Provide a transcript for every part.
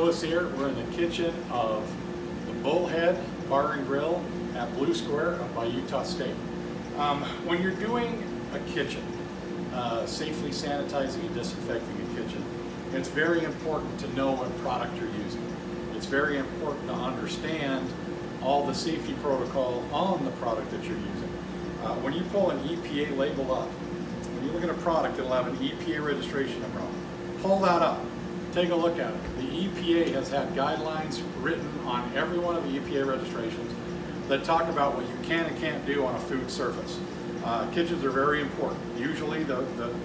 us here. We're in the kitchen of the Bullhead Bar and Grill at Blue Square up by Utah State. When you're doing a kitchen, safely sanitizing and disinfecting a kitchen, it's very important to know what product you're using. It's very important to understand all the safety protocol on the product that you're using. When you pull an EPA label up, when you look at a product, it'll have an EPA registration number on it. Pull that up. Take a look at it. The EPA has had guidelines written on every one of the EPA registrations that talk about what you can and can't do on a food surface. Kitchens are very important. Usually the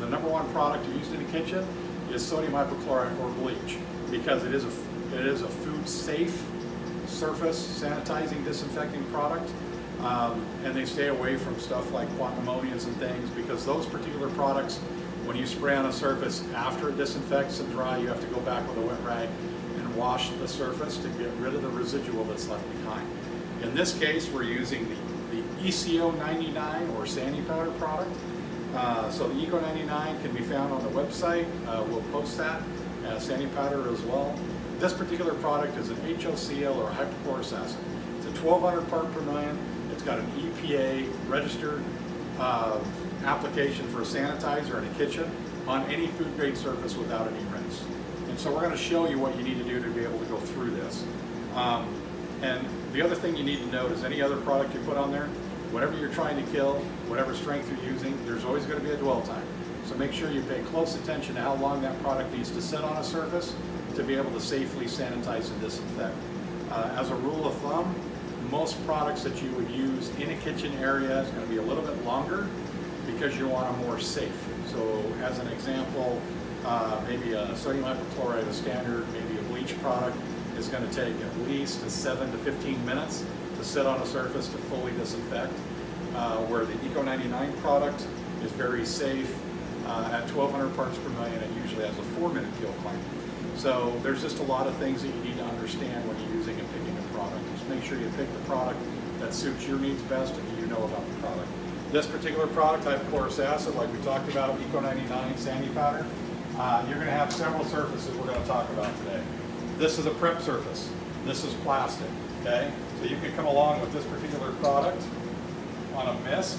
number one product used in a kitchen is sodium hypochlorite or bleach, because it is a food safe surface sanitizing, disinfecting product. And they stay away from stuff like quantum ammonias and things, because those particular products, when you spray on a surface after it disinfects and dry, you have to go back with a wet rag and wash the surface to get rid of the residual that's left behind. In this case, we're using the ECO 99 or Sani Powder product. So the ECO 99 can be found on the website. We'll post that as Sani Powder as well. This particular product is an HOCl or hypochlorous acid. It's a 1200 part per million. It's got an EPA registered application for a sanitizer in a kitchen on any food grade surface without any rinse. And so we're going to show you what you need to do to be able to go through this. And the other thing you need to note is any other product you put on there, whatever you're trying to kill, whatever strength you're using, there's always going to be a dwell time. So make sure you pay close attention to how long that product needs to sit on a surface to be able to safely sanitize and disinfect. As a rule of thumb, most products that you would use in a kitchen area is going to be a little bit longer because you want them more safe. So as an example, maybe a sodium hypochlorite, a standard, maybe a bleach product, is going to take at least 7 to 15 minutes to sit on a surface to fully disinfect, where the ECO 99 product is very safe at 1200 parts per million and usually has a 4-minute kill claim. So there's just a lot of things that you need to understand when you're using and picking a product. Just make sure you pick the product that suits your needs best and you know about the product. This particular product, hypochlorous acid, like we talked about, ECO 99 Sani Powder, you're going to have several surfaces we're going to talk about today. This is a prep surface. This is plastic, okay? So you can come along with this particular product on a mist.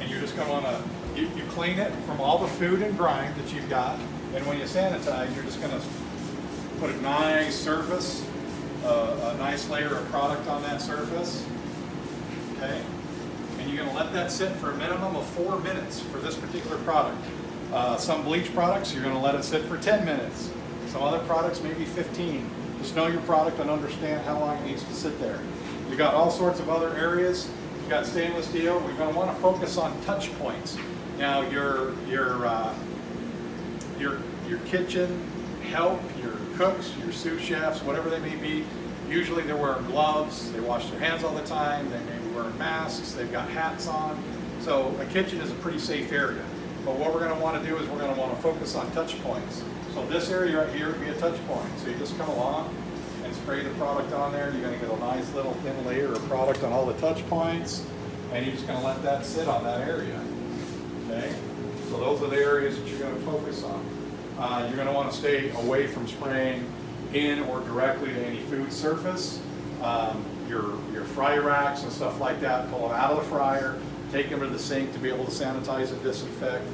And you're just going to you clean it from all the food and grime that you've got, and when you sanitize, you're just going to put a nice surface, a nice layer of product on that surface, okay? And you're going to let that sit for a minimum of 4 minutes for this particular product. Some bleach products, you're going to let it sit for 10 minutes. Some other products, maybe 15. Just know your product and understand how long it needs to sit there. You've got all sorts of other areas. You've got stainless steel. We're going to want to focus on touch points. Now, your kitchen help, your cooks, your sous chefs, whatever they may be, usually they're wearing gloves, they wash their hands all the time, they may be wearing masks, they've got hats on. So a kitchen is a pretty safe area. But what we're going to want to do is we're going to want to focus on touch points. So this area right here would be a touch point. So you just come along and spray the product on there. You're going to get a nice little thin layer of product on all the touch points, and you're just going to let that sit on that area. Okay? So those are the areas that you're going to focus on. You're going to want to stay away from spraying in or directly to any food surface. Your fry racks and stuff like that, pull them out of the fryer, take them to the sink to be able to sanitize and disinfect.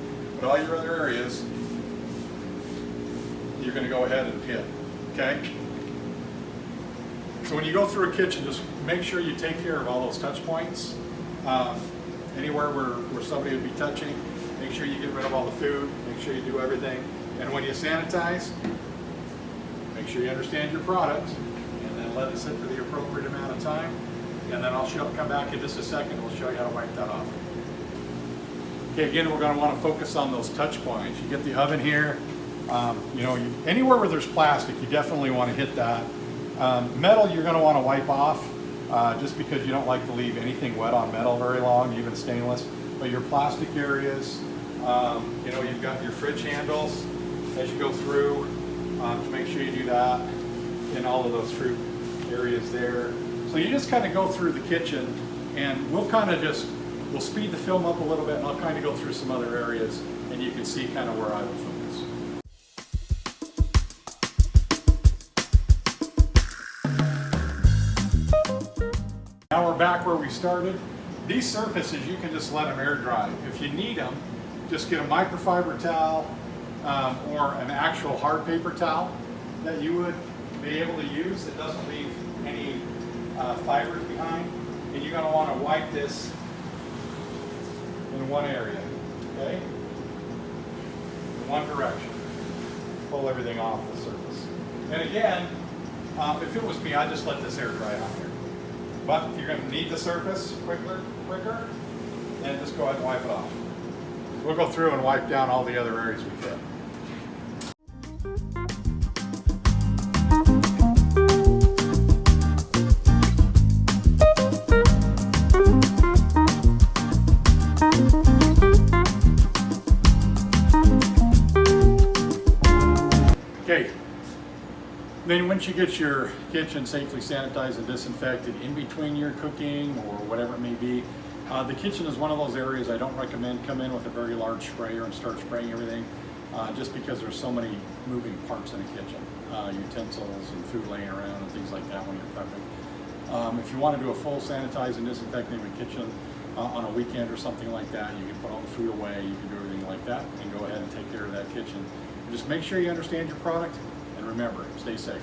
But all your other areas, you're going to go ahead and hit. Okay? So when you go through a kitchen, just make sure you take care of all those touch points. Anywhere where somebody would be touching, make sure you get rid of all the food, make sure you do everything. And when you sanitize, make sure you understand your product, and then let it sit for the appropriate amount of time. And then I'll come back in just a second, we'll show you how to wipe that off. Okay, again, we're going to want to focus on those touch points. You get the oven here, anywhere where there's plastic, you definitely want to hit that. Metal, you're going to want to wipe off, just because you don't like to leave anything wet on metal very long, even stainless. But your plastic areas, you've got your fridge handles as you go through, to make sure you do that in all of those fruit areas there. So you just kind of go through the kitchen, and we'll speed the film up a little bit, and I'll kind of go through some other areas and you can see kind of where I would focus. Now we're back where we started. These surfaces, you can just let them air dry. If you need them, just get a microfiber towel or an actual hard paper towel that you would be able to use that doesn't leave any fibers behind. And you're going to want to wipe this in one area, okay? In one direction. Pull everything off the surface. And again, if it was me, I'd just let this air dry out here. But if you're going to need the surface quicker, then just go ahead and wipe it off. We'll go through and wipe down all the other areas we can. Okay, then once you get your kitchen safely sanitized and disinfected in between your cooking or whatever it may be, the kitchen is one of those areas I don't recommend come in with a very large sprayer and start spraying everything just because there's so many moving parts in a kitchen, utensils and food laying around and things like that when you're prepping. If you want to do a full sanitize and disinfecting of a kitchen on a weekend or something like that, you can put all the food away, you can do everything like that and go ahead and take care of that kitchen. Just make sure you understand your product, and remember, stay safe.